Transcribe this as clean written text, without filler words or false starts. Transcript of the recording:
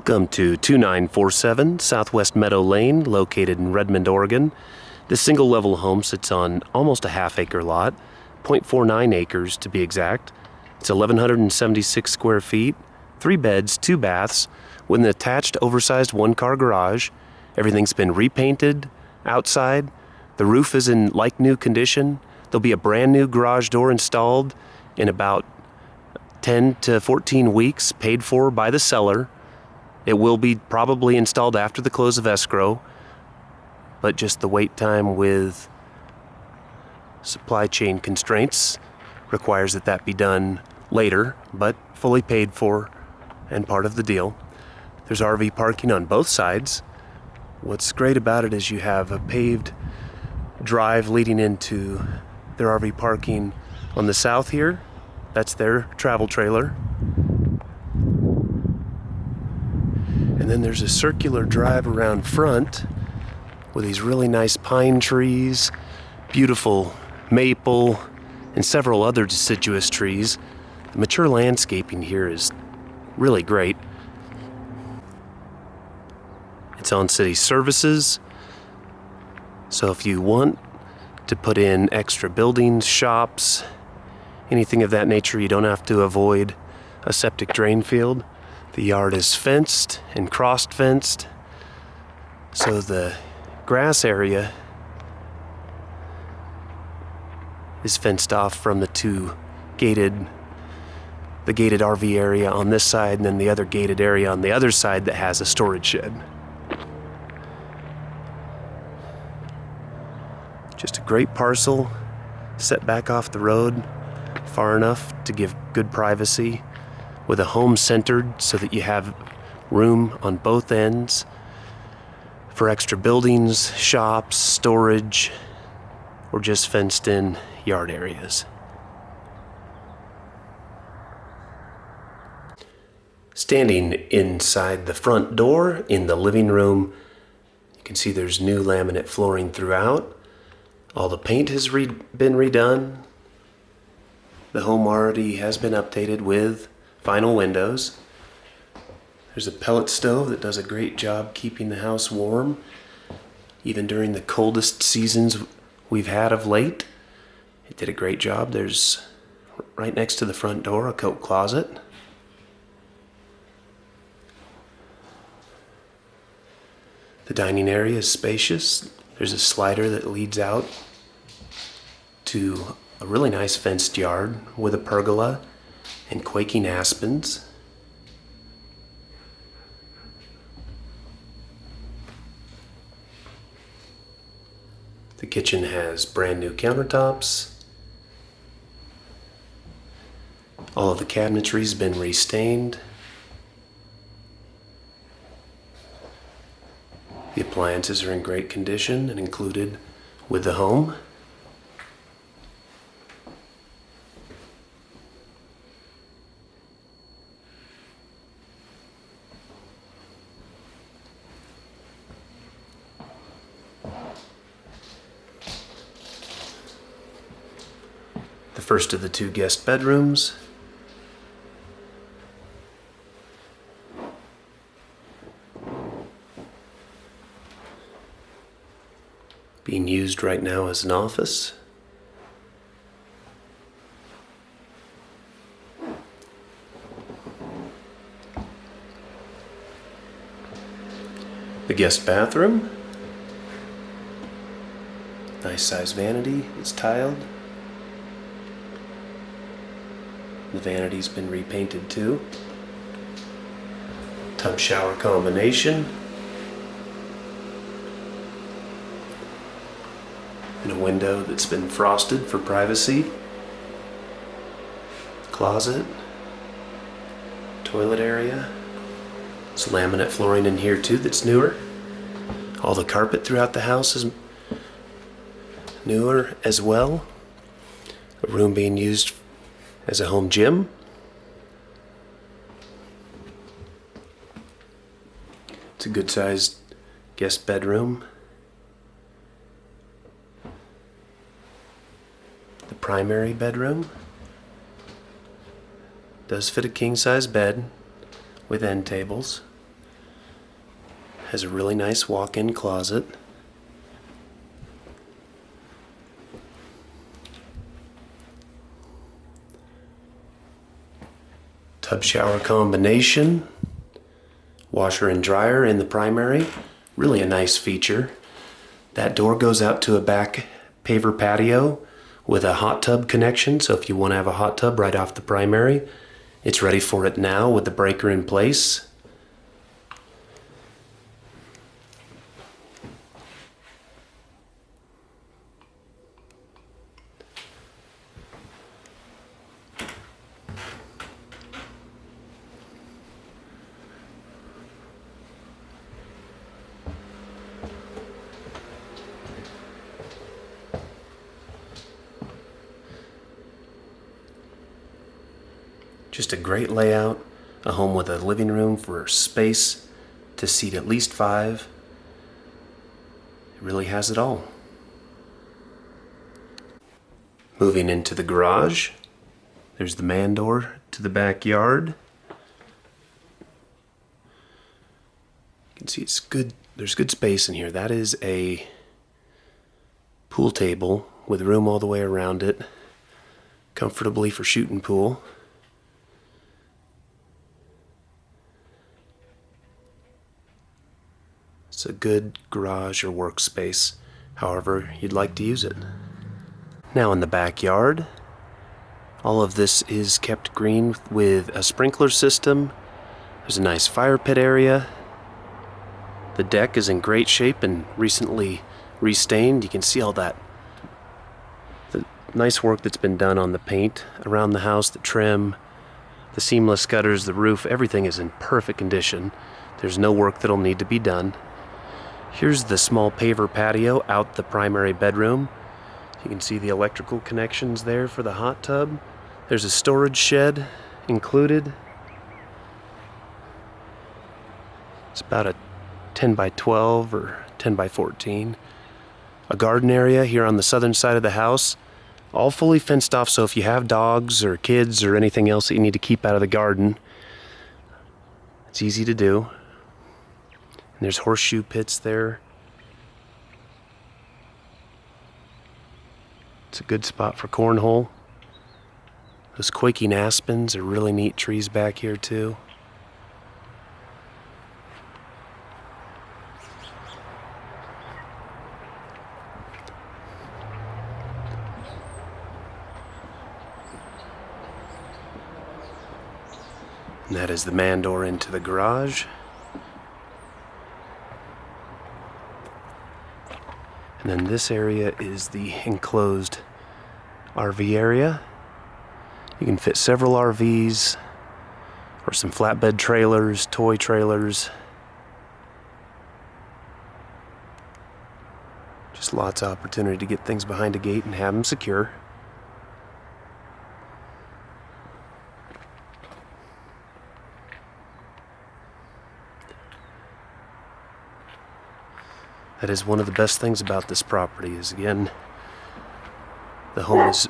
Welcome to 2947 Southwest Meadow Lane, located in Redmond, Oregon. This single-level home sits on almost a half-acre lot, 0.49 acres to be exact. It's 1,176 square feet, 3 beds, 2 baths, with an attached oversized one-car garage. Everything's been repainted outside. The roof is in like-new condition. There'll be a brand-new garage door installed in about 10 to 14 weeks, paid for by the seller. It will be probably installed after the close of escrow, but just the wait time with supply chain constraints requires that be done later, but fully paid for and part of the deal. There's RV parking on both sides. What's great about it is you have a paved drive leading into their RV parking on the south here. That's their travel trailer. And then there's a circular drive around front with these really nice pine trees, beautiful maple, and several other deciduous trees. The mature landscaping here is really great. It's on city services, so if you want to put in extra buildings, shops, anything of that nature, you don't have to avoid a septic drain field. The yard is fenced and cross-fenced, so the grass area is fenced off from the gated RV area on this side, and then the other gated area on the other side that has a storage shed. Just a great parcel, set back off the road, far enough to give good privacy, with a home centered so that you have room on both ends for extra buildings, shops, storage, or just fenced in yard areas. Standing inside the front door in the living room, you can see there's new laminate flooring throughout. All the paint has been redone. The home already has been updated with vinyl windows. There's a pellet stove that does a great job keeping the house warm, even during the coldest seasons we've had of late. It did a great job. There's, right next to the front door, a coat closet. The dining area is spacious. There's a slider that leads out to a really nice fenced yard with a pergola and quaking aspens. The kitchen has brand new countertops. All of the cabinetry has been restained. The appliances are in great condition and included with the home. The first of the 2 guest bedrooms. Being used right now as an office. The guest bathroom. Nice size vanity. It's tiled. The vanity's been repainted too. Tub shower combination. And a window that's been frosted for privacy. Closet. Toilet area. There's laminate flooring in here too that's newer. All the carpet throughout the house is newer as well. A room being used as a home gym. It's a good sized guest bedroom. The primary bedroom does fit a king size bed with end tables. has a really nice walk-in closet. Tub shower combination. Washer and dryer in the primary. Really a nice feature. That door goes out to a back paver patio with a hot tub connection, so if you want to have a hot tub right off the primary, it's ready for it now with the breaker in place. Just a great layout, a home with a living room for space to seat at least 5. It really has it all. Moving into the garage, there's the man door to the backyard. You can see it's good. There's good space in here. That is a pool table with room all the way around it, comfortably for shooting pool. It's a good garage or workspace, however you'd like to use it. Now in the backyard, all of this is kept green with a sprinkler system. There's a nice fire pit area. The deck is in great shape and recently restained. You can see all that. The nice work that's been done on the paint around the house, the trim, the seamless gutters, the roof, everything is in perfect condition. There's no work that'll need to be done. Here's the small paver patio out the primary bedroom. You can see the electrical connections there for the hot tub. There's a storage shed included. It's about a 10 by 12 or 10 by 14. A garden area here on the southern side of the house. All fully fenced off, so if you have dogs or kids or anything else that you need to keep out of the garden, it's easy to do. And there's horseshoe pits there. It's a good spot for cornhole. Those quaking aspens are really neat trees back here too. And that is the man door into the garage. And then this area is the enclosed RV area. You can fit several RVs or some flatbed trailers, toy trailers. Just lots of opportunity to get things behind a gate and have them secure. That is one of the best things about this property is, again, the home is